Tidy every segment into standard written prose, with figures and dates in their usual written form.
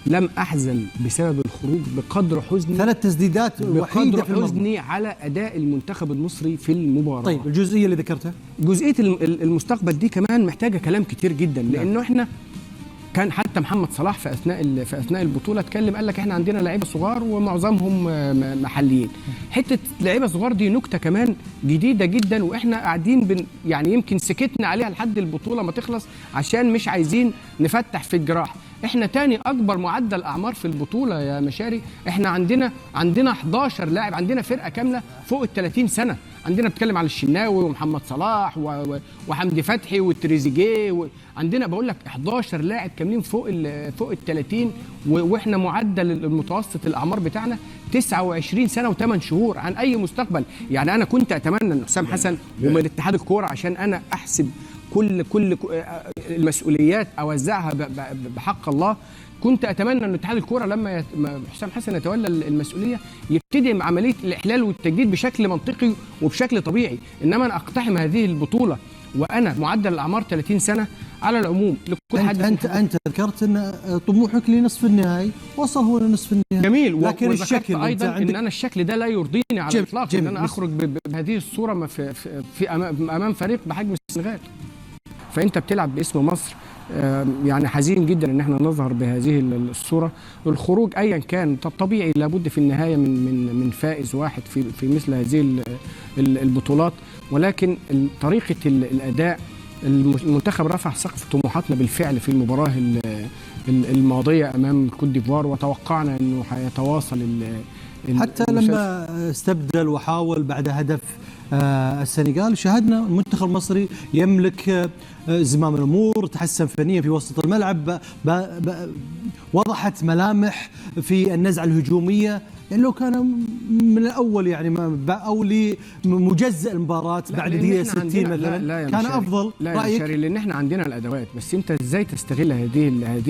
لم احزن بسبب الخروج بقدر حزني، 3 تسديدات وحيده في المرمى، حزني على اداء المنتخب المصري في المباراه. طيب الجزئيه اللي ذكرتها، جزئيه المستقبل دي كمان محتاجه كلام كتير جدا، لانه احنا كان حتى محمد صلاح في اثناء البطوله اتكلم قال لك احنا عندنا لعيبه صغار ومعظمهم محليين. حته لعيبه صغار دي نكته كمان جديده جدا، واحنا قاعدين يعني يمكن سكتنا عليها لحد البطوله ما تخلص عشان مش عايزين نفتح في الجراح. احنا تاني اكبر معدل اعمار في البطوله يا مشاري، احنا عندنا 11 لاعب، عندنا فرقه كامله فوق ال 30 سنه. عندنا بتكلم على الشناوي ومحمد صلاح وحمدي فتحي والتريزيجيه، عندنا بقول لك 11 لاعب كاملين فوق ال 30، واحنا معدل المتوسط الاعمار بتاعنا 29 سنه و8 شهور عن اي مستقبل. يعني انا كنت اتمنى ان حسام حسن ومن اتحاد الكوره عشان انا احسب كل المسؤوليات اوزعها بحق الله، كنت اتمنى ان اتحاد الكوره لما حسام حسن يتولى المسؤوليه يبتدي مع عمليه الاحلال والتجديد بشكل منطقي وبشكل طبيعي. انما انا اقتحم هذه البطوله وانا معدل الاعمار 30 سنه على العموم لكل حد. انت ذكرت ان طموحك لنصف النهائي، وصل هو لنصف النهائي جميل، لكن الشكل ايضا ان انا الشكل ده لا يرضيني على الاطلاق، ان انا اخرج بهذه الصوره في امام فريق بحجم السنغال. فانت بتلعب باسم مصر، يعني حزين جدا ان احنا نظهر بهذه الصوره. الخروج ايا كان طبيعي، لابد في النهايه من فائز واحد في مثل هذه البطولات، ولكن طريقه الاداء المنتخب رفع سقف طموحاتنا بالفعل في المباراه الماضيه امام كوت ديفوار، وتوقعنا انه هيتواصل حتى لما استبدل وحاول بعد هدف السنغال شاهدنا المنتخب المصري يملك زمام الامور، تحسن فنيا في وسط الملعب، وضحت ملامح في النزعه الهجوميه. يعني لو كان من الاول يعني او لمجزء المباراه بعد دقيقه 60 مثلا كان افضل. لا يا مشاري، لان احنا عندنا الادوات، بس انت ازاي تستغل هذه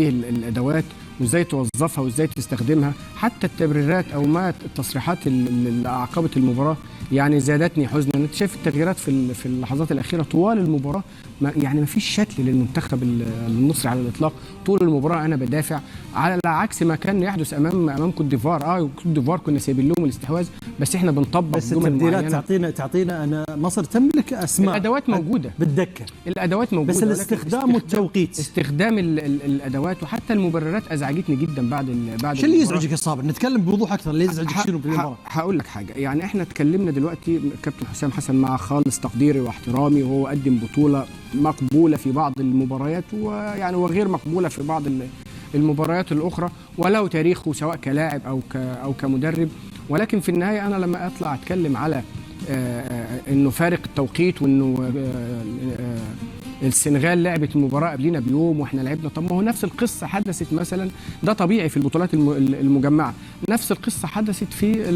الادوات وازاي توظفها وازاي تستخدمها. حتى التبريرات او ما التصريحات اللي اعقبت المباراه يعني زادتني حزنا. انت شايف التغييرات في اللحظات الاخيره طوال المباراه، يعني ما فيش شكل للمنتخب المصري على الاطلاق. طول المباراه انا بدافع، على عكس ما كان يحدث امام كوت ديفوار. كوت ديفوار كنا سايبين لهم الاستحواذ، بس احنا بنطبق بس التبديلات تعطينا ان مصر تملك اسماء، الادوات موجوده بالدكه، الادوات موجوده، بس الاستخدام والتوقيت، استخدام الادوات وحتى المبررات ازعجتني جدا بعد شو اللي يزعجك يا صابر؟ نتكلم بوضوح اكثر. اللي يزعجك شنو في المباراه؟ هقول لك حاجه. يعني احنا اتكلمنا دلوقتي كابتن حسام حسن مع خالص تقديري واحترامي، وهو قدم بطوله مقبوله في بعض المباريات ويعني وغير مقبوله في بعض المباريات الاخرى، وله تاريخه سواء كلاعب او كمدرب. ولكن في النهايه انا لما اطلع اتكلم على انه فارق التوقيت، وانه السنغال لعبت المباراه قبلنا بيوم واحنا لعبنا، طب ما هو نفس القصه حدثت مثلا، ده طبيعي في البطولات المجمعه. نفس القصه حدثت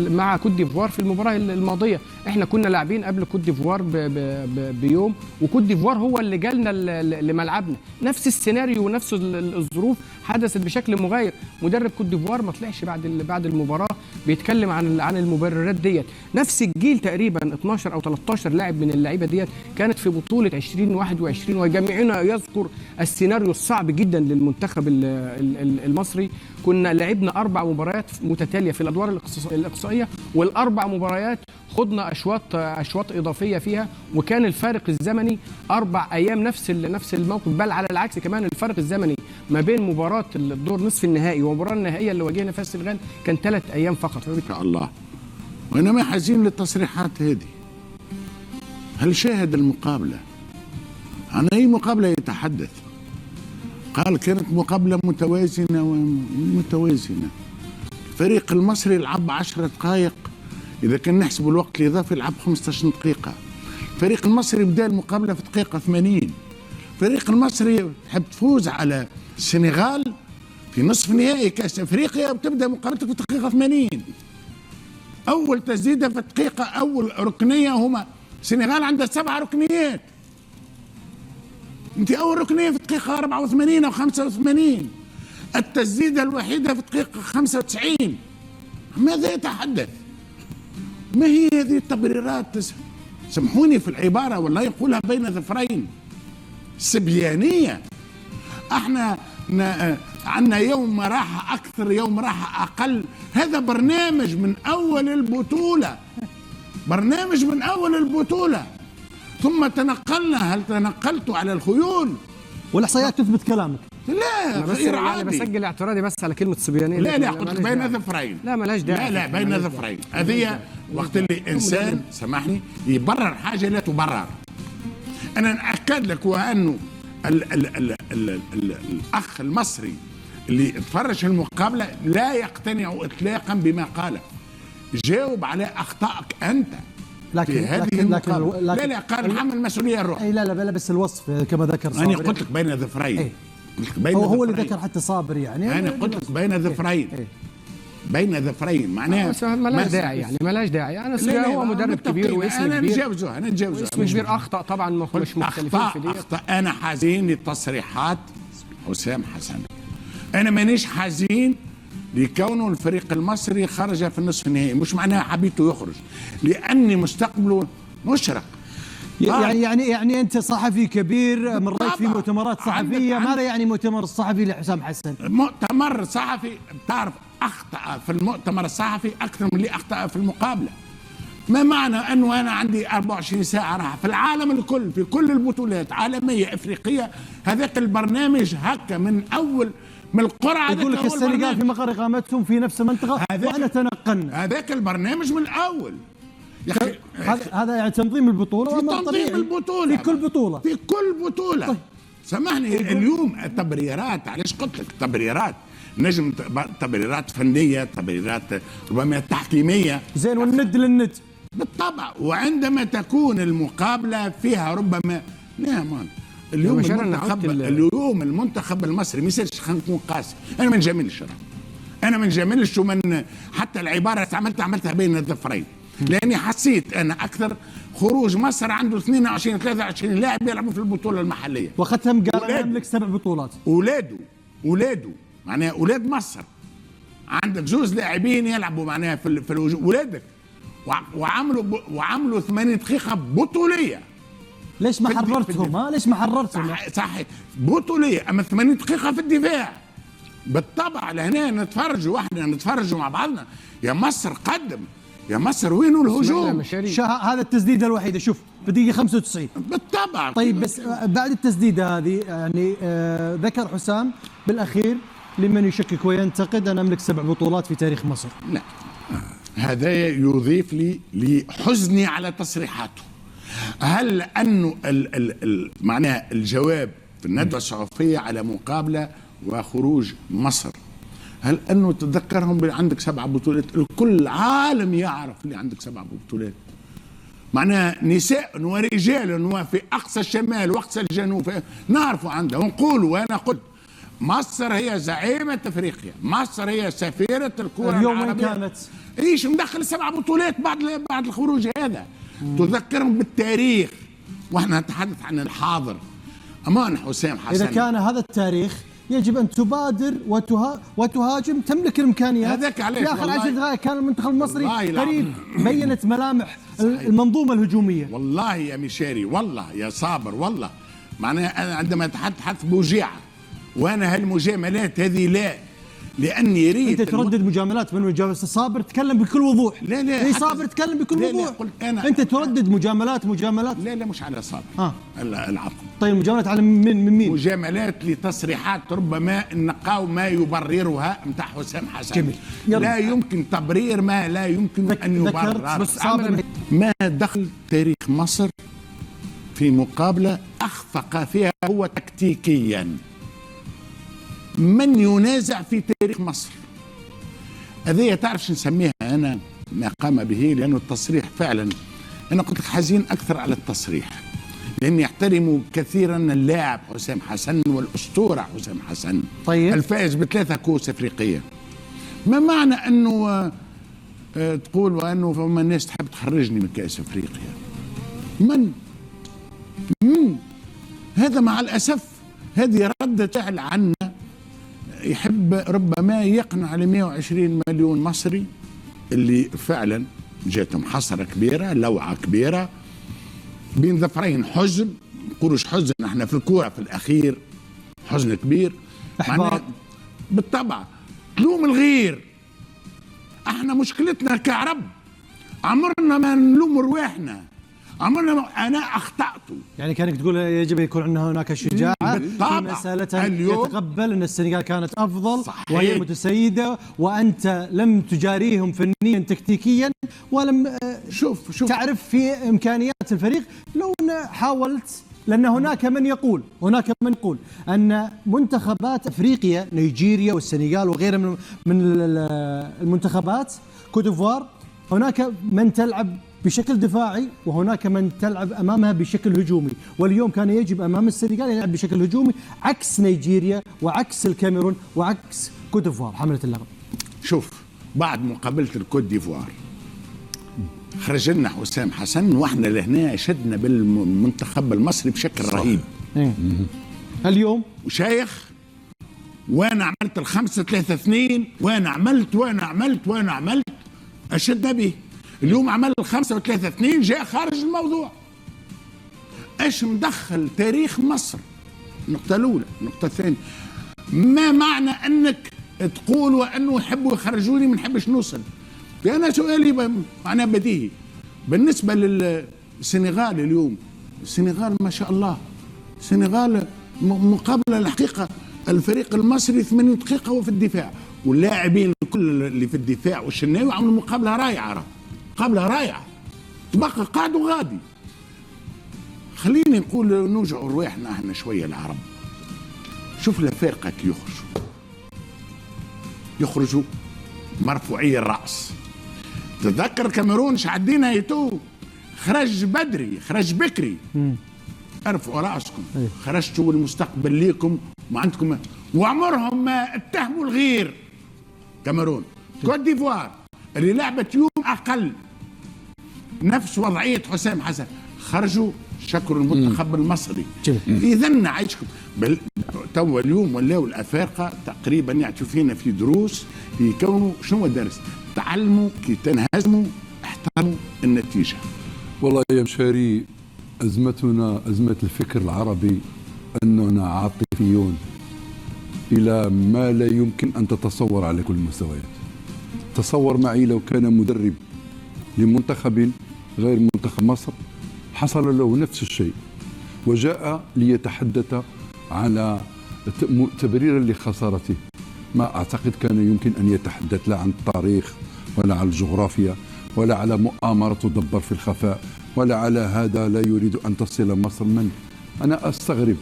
مع كوت ديفوار في المباراه الماضيه. احنا كنا لاعبين قبل كوت ديفوار بيوم، وكوت ديفوار هو اللي جالنا لملعبنا. نفس السيناريو ونفس الظروف حدثت بشكل مغاير. مدرب كوت ديفوار ما طلعش بعد المباراه بيتكلم عن المبررات ديت. نفس الجيل تقريبا 12 او 13 لاعب من اللعيبه ديت كانت في بطوله 2021، وجميعنا يذكر السيناريو الصعب جدا للمنتخب المصري. كنا لعبنا 4 مباريات متتاليه في الادوار الاقصائيه، والاربع مباريات خضنا اشواط اضافيه فيها، وكان الفارق الزمني 4 ايام. نفس الموقف، بل على العكس كمان الفارق الزمني ما بين مباراه الدور نصف النهائي والمباراه النهائيه اللي واجهنا فيها السنغال كان 3 ايام فقط. ان شاء الله. وانا ما حزين للتصريحات هذه. هل شاهد المقابله؟ عن اي مقابله يتحدث؟ قال كانت مقابله متوازنه ومتوازنه. الفريق المصري لعب 10 دقائق، اذا كان نحسب الوقت الاضافي لعب 15 دقيقه. الفريق المصري بدا المقابله في دقيقه 80. الفريق المصري تحب تفوز على السنغال في نصف نهائي كاس افريقيا وتبدا مقابلتك في دقيقه 80. اول تسديده في الدقيقه، اول ركنيه، هما السنغال عندها 7 ركنيات. انت اول ركنيه في الدقيقه 84 او 85. التسديده الوحيده في الدقيقه 95. ماذا يتحدث؟ ما هي هذه التبريرات؟ سامحوني في العباره والله يقولها بين ظفرين، سبيانيه. احنا عندنا يوم راحة أكثر، يوم راحة أقل. هذا برنامج من أول البطولة، برنامج من أول البطولة. ثم تنقلنا، هل تنقلتوا على الخيول؟ والاحصائيات تثبت كلامك. لا بس انا بسجل اعتراضي بس على كلمه صبيانيه. لا قلت لك بين ظفرين. لا ملاش داعي. لا بين ظفرين. هذه وقت اللي انسان سامحني يبرر حاجه لا تبرر. انا ناكد لك وانه ال ال ال ال ال الاخ المصري اللي تفرج المقابله لا يقتنع اطلاقا بما قاله. جاوب على اخطائك انت. لكن لا قال نحمل المسؤوليه الروح. اي لا بس الوصف كما ذكر صابر. انا قلت لك بين ظفرين. هو اللي ذكر حتى صابر يعني. انا قلت لك بين ظفرين. بين ظفرين معناها ملاش داعي يعني ملاش داعي. انا هو مدرب كبير واسم كبير. انا نتجاوزها اسم كبير. اخطا طبعا مش مختلفين في دي. اخطا. انا حزين لتصريحات حسام حسن. انا مانيش حزين لكونه الفريق المصري خرج في النصف النهائي، مش معناها حبيته يخرج، لاني مستقبله مشرق. يعني انت صحفي كبير مريت في مؤتمرات صحفيه، ماذا يعني مؤتمر الصحفي لحسام حسن؟ مؤتمر صحفي بتعرف اخطا في المؤتمر الصحفي اكثر من اللي اخطا في المقابله. ما معنى انه انا عندي 24 ساعه راحه في العالم الكل، في كل البطولات عالميه افريقيه، هذاك البرنامج هكا من اول من القرعه. يقول لك السنغال في مقر اقامتهم في نفس المنطقه وانا تنقلنا. هذاك البرنامج من الاول يا اخي. هذا يعني تنظيم البطوله. في تنظيم البطوله في كل بطوله. في كل بطوله. طيب. سامحني اليوم التبريرات، علاش قلت لك تبريرات نجم تبريرات فنيه، تبريرات ربما تحكيميه. زين والند للند بالطبع. وعندما تكون المقابله فيها ربما اليوم المنتخب المصري ما خلينا نكون قاسي. انا ما نجاملش، انا ما نجاملش، ومن حتى العباره عملتها بين الظفرين، لاني حسيت انا اكثر خروج مصر عنده 22 23 لاعب يلعبوا في البطوله المحليه، وختم قال يملك 7 بطولات. اولاده معناها اولاد مصر، عندك زوز لاعبين يلعبوا معناها في اولادك، وعملوا 80 دقيقه بطوليه. ليش ما حررتهم؟ ليش ما حررتهم؟ صحيح بطوليه، اما 80 دقيقه في الدفاع. بالطبع لهنا نتفرجوا واحنا نتفرجوا مع بعضنا. يا مصر قدم، يا مصر وينوا الهجوم؟ هذا التسديده الوحيده. شوف في دقيقه 95 بالطبع. طيب بس بعد التسديده هذه يعني ذكر حسام بالاخير لمن يشكك وينتقد انا املك 7 بطولات في تاريخ مصر. لا هذا يضيف لي لحزني على تصريحاته. هل انه معناها الجواب في الندوه الصحفيه على مقابله وخروج مصر، هل انه تذكرهم عندك 7 بطولات؟ الكل العالم يعرف اللي عندك 7 بطولات، معناها نساء ورجال وفي اقصى الشمال واقصى الجنوب نعرفوا عندها ونقولوا. وانا قلت مصر هي زعيمه افريقيا، مصر هي سفيره الكره اليوم العربيه. وين كانت؟ ايش مدخل 7 بطولات بعد الخروج هذا؟ تذكرهم بالتاريخ، واحنا نتحدث عن الحاضر. امان حسام حسن، اذا كان هذا التاريخ يجب ان تبادر وتهاجم، تملك الامكانيات. هذاك علاش في اخر 10 دقائق كان المنتخب المصري قريب، بينت ملامح المنظومه الهجوميه. والله يا مشاري، والله يا صابر، والله معناها انا عندما اتحدث بوجيعه، وانا هالمجاملات هذه لا، لاني ريت انت تردد مجاملات من مجاملات صابر، تكلم بكل وضوح. لا صابر تكلم بكل وضوح. أنا انت تردد مجاملات. لا مش على صابر. العفو. طيب مجاملات على من مين؟ مجاملات لتصريحات ربما نلقاو ما يبررها نتاع حسام حسن. جميل. لا يمكن تبرير ما لا يمكن ان يبرر. ما دخل تاريخ مصر في مقابله اخفق فيها هو تكتيكيا من ينازع في تاريخ مصر. هذه تعرف شو نسميها انا ما قام به، لانه التصريح فعلا انا قلت لك حزين اكثر على التصريح، لاني احترم كثيرا اللاعب حسام حسن والاسطوره حسام حسن. طيب. الفائز ب3 كؤوس افريقيه. ما معنى انه تقول وانه فما الناس تحب تخرجني من كاس افريقيا؟ من هذا مع الاسف هذه رده فعل عنا. يحب ربما يقنع ل 120 مليون مصري اللي فعلا جاتهم حسره كبيره، لوعه كبيره بين ظفرين. حزن، نقولوش حزن احنا في الكوره في الاخير، حزن كبير، احباط. بالطبع تلوم الغير. احنا مشكلتنا كعرب عمرنا ما نلوم رواحنا، عمرنا ما انا اخطأت. يعني كانك تقول يجب يكون عندنا هناك شجاعه في مساله يتقبل ان السنغال كانت افضل صحيح. وهي متسيده، وانت لم تجاريهم فنيا تكتيكيا، ولم شوف تعرف في امكانيات الفريق. لو ان حاولت، لان هناك من يقول ان منتخبات افريقيا نيجيريا والسنغال وغيرها من المنتخبات كوت ديفوار، هناك من تلعب بشكل دفاعي وهناك من تلعب امامها بشكل هجومي، واليوم كان يجب امام السنغال يلعب بشكل هجومي عكس نيجيريا وعكس الكاميرون وعكس كوت ديفوار حامله اللقب. شوف، بعد مقابله الكوت ديفوار خرج لنا حسام حسن، واحنا لهنا شدنا بالمنتخب المصري بشكل رهيب. اليوم وشايخ وانا عملت ال5-3-2 وانا عملت اشدنا به. اليوم عمل ال5-3-2 جاء خارج الموضوع. ايش مدخل تاريخ مصر؟ النقطة الأولى. النقطة الثانية، ما معنى أنك تقول وأنه يحبوا يخرجوني ما نحبش نوصل؟ أنا سؤالي معناه بديهي بالنسبة للسنغال. اليوم السنغال ما شاء الله، السنغال مقابلة الحقيقة الفريق المصري 80 دقيقة وفي الدفاع، واللاعبين كل اللي في الدفاع والشناوي عملوا مقابلة رائعة، مقابلة رائعة. تبقى قاعد وغادي. خليني نقول نوجع رواحنا احنا شوية العرب. شوف الأفارقة كي يخرجوا مرفوعي الرأس. تذكر الكاميرون شعدينا يتو خرج بدري، خرج بكري. ارفعوا رأسكم، خرجتوا والمستقبل ليكم ما عندكم، وعمرهم ما اتهموا الغير. كاميرون، كوت ديفوار اللي لعبت يوم أقل نفس وضعية حسام حسن، خرجوا شكروا المنتخب المصري. إذا نعيشكم تو اليوم ولاو الأفارقة تقريبا يعطوا فينا في دروس يكونوا شنو درس؟ تعلموا كي تنهزموا، احترموا النتيجة. والله يا مشاري، أزمتنا أزمة الفكر العربي أننا عاطفيون إلى ما لا يمكن أن تتصور على كل المستويات. تصور معي لو كان مدرب لمنتخب غير منتخب مصر حصل له نفس الشيء وجاء ليتحدث على تبريرا لخسارته، ما أعتقد كان يمكن أن يتحدث لا عن التاريخ ولا على الجغرافيا ولا على مؤامرة تدبر في الخفاء ولا على هذا لا يريد أن تصل مصر. أنا أستغرب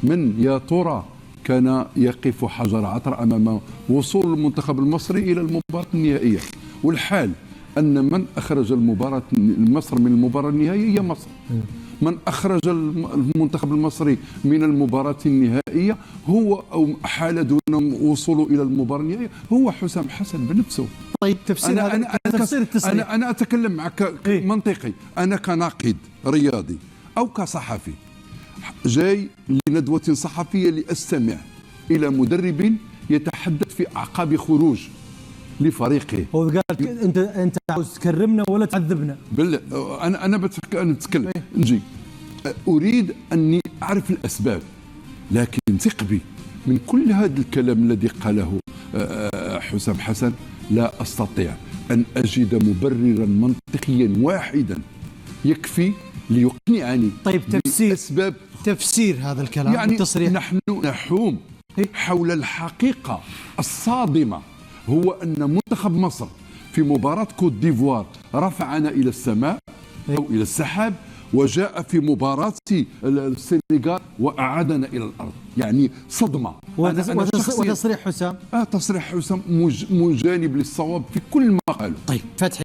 من يا ترى كان يقف حجر عثر أمام وصول المنتخب المصري إلى المباراة النهائية، والحال أن من أخرج مصر من المباراة النهائية هي مصر. من أخرج المنتخب المصري من المباراة النهائية هو أو حال دون وصوله إلى المباراة النهائية هو حسام حسن بنفسه. طيب تفسير أنا أتكلم معك منطقي. أنا كناقد رياضي أو كصحفي جاي لندوة صحفية لأستمع إلى مدرب يتحدث في أعقاب خروج لفريقه. هو قال انت عاوز تكرمنا ولا تعذبنا؟ بالله انا بتكلم نجي اريد اني اعرف الاسباب، لكن ثق بي من كل هذا الكلام الذي قاله حسام حسن لا استطيع ان اجد مبررا منطقيا واحدا يكفي ليقنعني. طيب تفسير هذا الكلام يعني والتصريح. نحن نحوم حول الحقيقة الصادمة، هو أن منتخب مصر في مباراة كوت ديفوار رفعنا إلى السماء أو إلى السحاب، وجاء في مباراة السنغال وأعادنا إلى الأرض. يعني صدمة. وتصريح حسام تصريح حسام مجانب للصواب في كل ما قاله. طيب فتحي